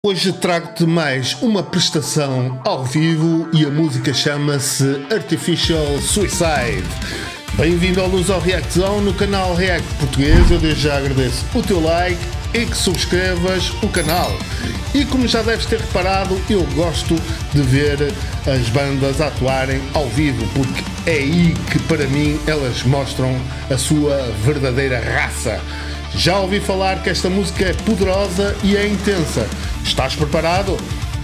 Hoje trago-te mais uma prestação ao vivo e a música chama-se Artificial Suicide. Bem-vindo ao Luz ao React Zone no canal React Português. Eu desde já agradeço o teu like e que subscrevas o canal. E como já deves ter reparado, eu gosto de ver as bandas atuarem ao vivo, porque é aí que para mim elas mostram a sua verdadeira raça. Já ouvi falar que esta música é poderosa e é intensa. Estás preparado?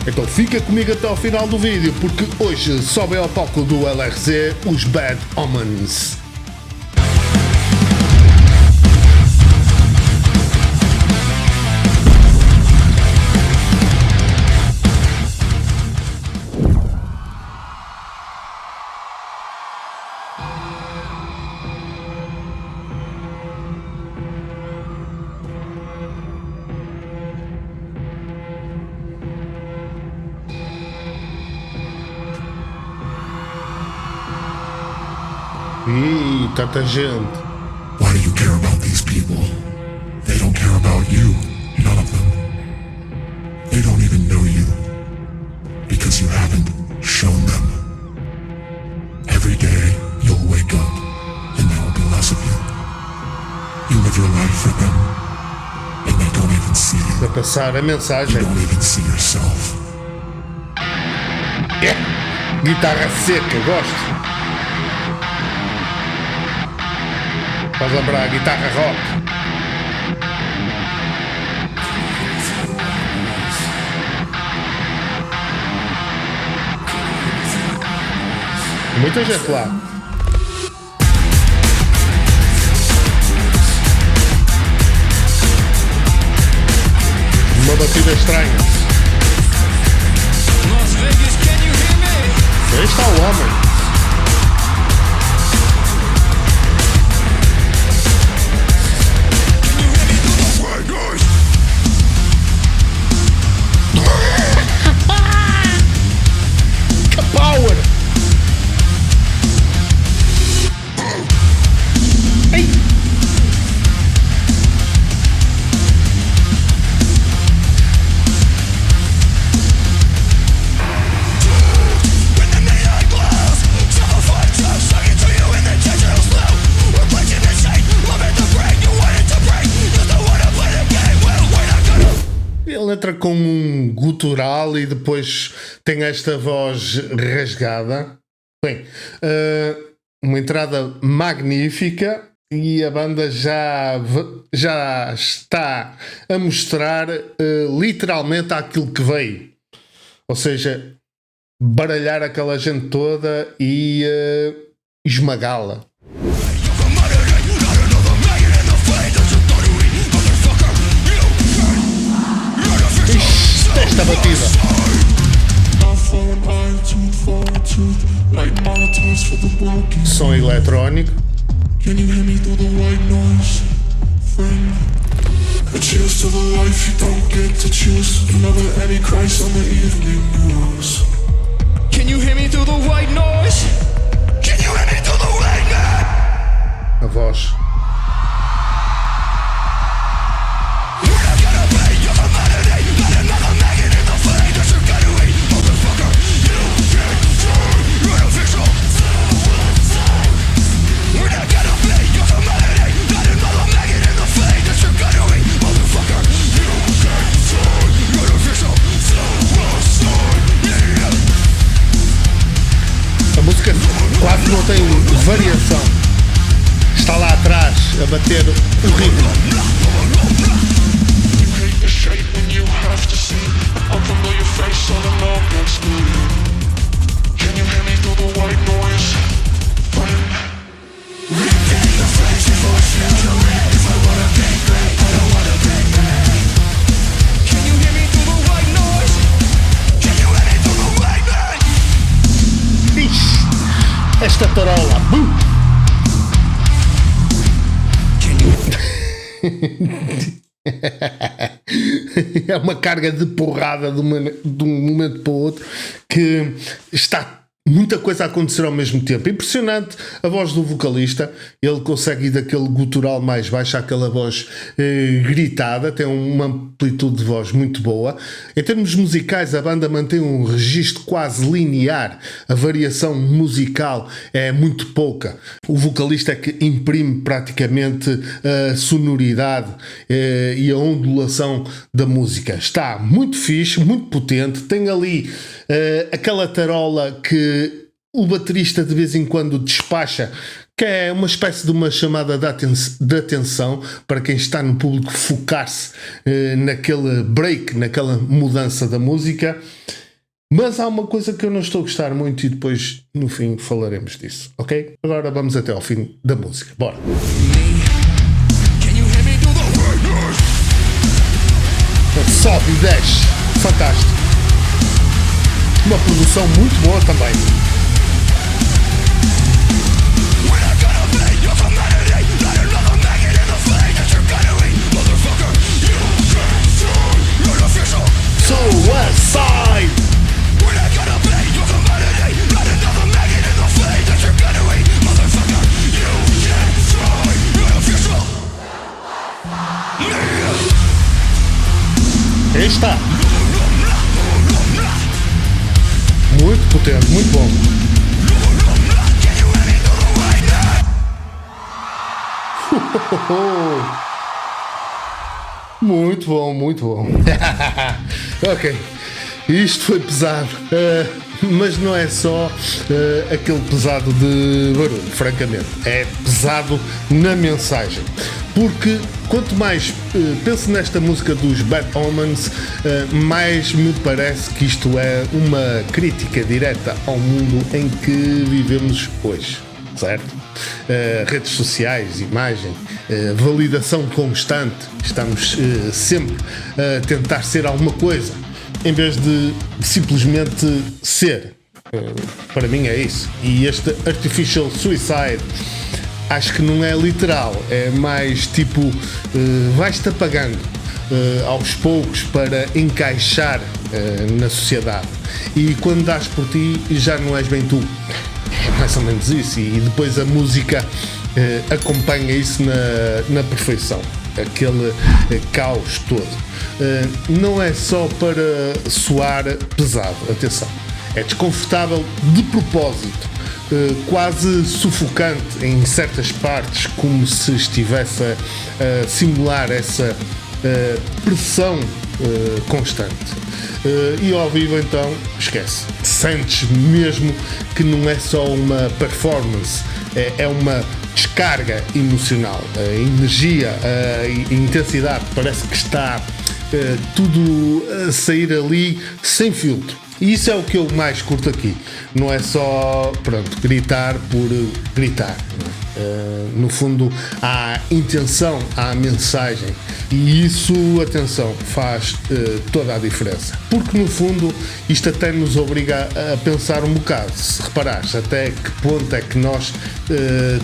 Então fica comigo até ao final do vídeo, porque hoje sobem ao palco do LRZ os Bad Omens. Ih, tanta gente. Why do you care about these people? They don't care about you, none of them. They don't even know you, because you haven't shown them. Every day you'll wake up, and there will be less of you. You live your life for them, and they don't even see you. A passar a You mensagem. don't even see yourself. Guitarra seca, gosto. Faz lembrar a guitarra rock. Muita gente lá. Uma batida estranha. Aí está o homem. Power! Ei! Ele entra com um gutural e depois tem esta voz rasgada. Bem, uma entrada magnífica e a banda já está a mostrar literalmente aquilo que veio. Ou seja, baralhar aquela gente toda e esmagá-la. Esta batida. Som eletrónico. Can you hear me through the white noise, friend? A cheers to the life you don't get to choose. Another antichrist on the evening news. Can you hear me through the white noise? Can you hear me through the white noise? A voz. A música quase não tem variação. Está lá atrás a bater o ritmo. You hate the shape when you have to see unfamiliar face on an open screen. Can you hear me through the white noise, friend? Regain the face before future. If I wanna be great, I don't wanna be mad. Can you hear me through the white noise? Can you hear me through the white noise? Ixi, esta tarola. É uma carga de porrada de um momento para o outro que está muita coisa a acontecer ao mesmo tempo. Impressionante a voz do vocalista. Ele consegue ir daquele gutural mais baixo àquela voz gritada. Tem uma amplitude de voz muito boa. Em termos musicais, a banda mantém um registro quase linear. A variação musical é muito pouca. O vocalista é que imprime praticamente a sonoridade e a ondulação da música. Está muito fixe, muito potente. Tem ali aquela tarola que o baterista de vez em quando despacha, que é uma espécie de uma chamada de atenção para quem está no público focar-se naquele break, naquela mudança da música. Mas há uma coisa que eu não estou a gostar muito e depois no fim falaremos disso, ok? Agora vamos até ao fim da música, bora! Sobe e desce, fantástico! Uma produção muito boa também. Suicide! Aí está. Muito potente, muito bom. Muito bom, muito bom. Ok, isto foi pesado, mas não é só aquele pesado de barulho, francamente. É pesado na mensagem. Porque quanto mais penso nesta música dos Bad Omens, mais me parece que isto é uma crítica direta ao mundo em que vivemos hoje, certo? Redes sociais, imagem, validação constante, estamos sempre a tentar ser alguma coisa, em vez de simplesmente ser. Para mim é isso. E este Artificial Suicide acho que não é literal, é mais tipo vais-te apagando aos poucos para encaixar na sociedade, e quando dás por ti já não és bem tu. É mais ou menos isso, e depois a música acompanha isso na perfeição, aquele caos todo. Não é só para soar pesado, atenção, é desconfortável de propósito, quase sufocante em certas partes, como se estivesse a simular essa pressão constante. E ao vivo então, esquece. Sentes mesmo que não é só uma performance, é uma descarga emocional. A energia, a intensidade, parece que está tudo a sair ali sem filtro. E isso é o que eu mais curto aqui. Não é só, pronto, gritar por gritar. No fundo, há intenção, há mensagem. E isso, atenção, faz toda a diferença. Porque, no fundo, isto até nos obriga a pensar um bocado. Se reparares, até que ponto é que nós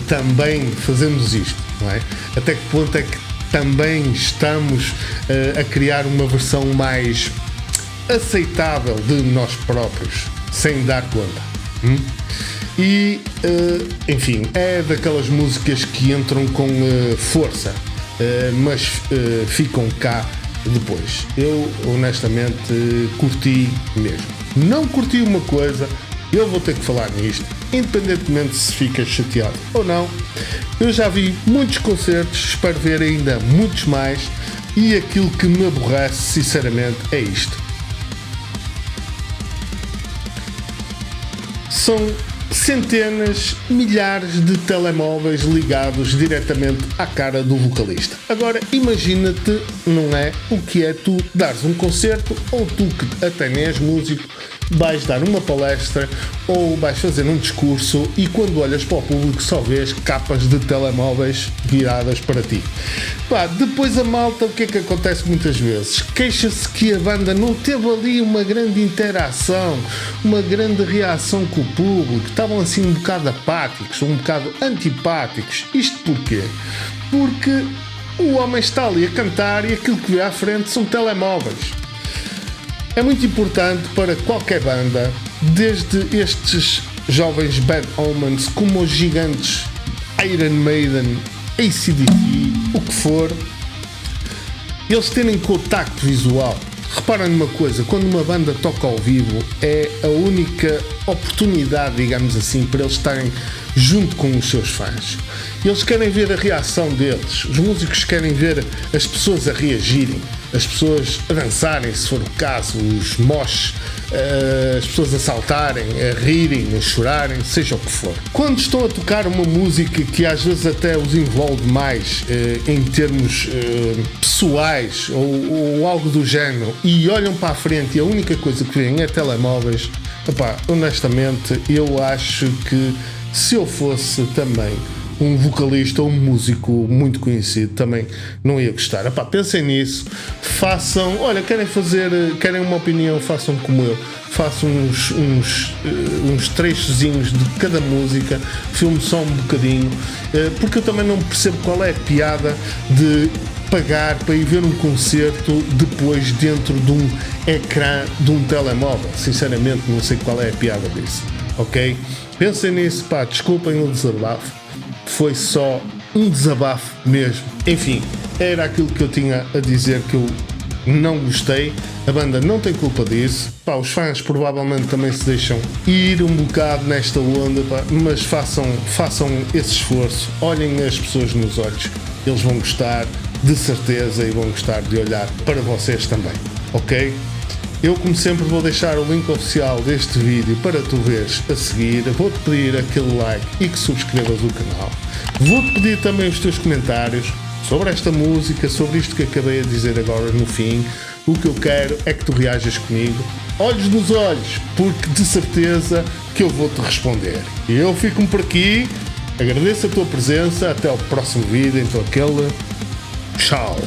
também fazemos isto, não é? Até que ponto é que também estamos a criar uma versão mais aceitável de nós próprios, sem dar conta. E, enfim, é daquelas músicas que entram com força, mas ficam cá depois. Eu, honestamente, curti mesmo. Não curti uma coisa, eu vou ter que falar nisto, independentemente se fica chateado ou não. Eu já vi muitos concertos, espero ver ainda muitos mais, e aquilo que me aborrece, sinceramente, é isto. São centenas, milhares de telemóveis ligados diretamente à cara do vocalista. Agora imagina-te, não é, o que é tu dares um concerto, ou tu que até nem és músico, vais dar uma palestra ou vais fazer um discurso e quando olhas para o público só vês capas de telemóveis viradas para ti. Depois a malta, o que é que acontece muitas vezes? Queixa-se que a banda não teve ali uma grande interação, uma grande reação com o público, estavam assim um bocado apáticos, um bocado antipáticos. Isto porquê? Porque o homem está ali a cantar e aquilo que vê à frente são telemóveis. É muito importante para qualquer banda, desde estes jovens Bad Omens, como os gigantes Iron Maiden, AC/DC, o que for, eles terem contacto visual. Reparem numa coisa, quando uma banda toca ao vivo é a única oportunidade, digamos assim, para eles estarem junto com os seus fãs. Eles querem ver a reação deles, os músicos querem ver as pessoas a reagirem, as pessoas a dançarem, se for o caso, os mosh, as pessoas a saltarem, a rirem, a chorarem, seja o que for. Quando estão a tocar uma música que às vezes até os envolve mais em termos pessoais ou algo do género, e olham para a frente e a única coisa que veem é telemóveis, epá, honestamente eu acho que se eu fosse também um vocalista ou um músico muito conhecido, também não ia gostar. Epá, pensem nisso, façam, olha, querem uma opinião, façam como eu, façam uns trechozinhos de cada música, filme só um bocadinho, porque eu também não percebo qual é a piada de pagar para ir ver um concerto depois dentro de um ecrã de um telemóvel. Sinceramente não sei qual é a piada disso, ok? Pensem nisso, pá, desculpem o desabafo, foi só um desabafo mesmo. Enfim, era aquilo que eu tinha a dizer, que eu não gostei. A banda não tem culpa disso, pá, os fãs provavelmente também se deixam ir um bocado nesta onda, pá, mas façam esse esforço, olhem as pessoas nos olhos, eles vão gostar de certeza e vão gostar de olhar para vocês também, ok? Eu, como sempre, vou deixar o link oficial deste vídeo para tu veres a seguir. Vou-te pedir aquele like e que subscrevas o canal. Vou-te pedir também os teus comentários sobre esta música, sobre isto que acabei de dizer agora no fim. O que eu quero é que tu reajas comigo, olhos nos olhos, porque de certeza que eu vou-te responder. E eu fico por aqui, agradeço a tua presença, até ao próximo vídeo, então aquele tchau.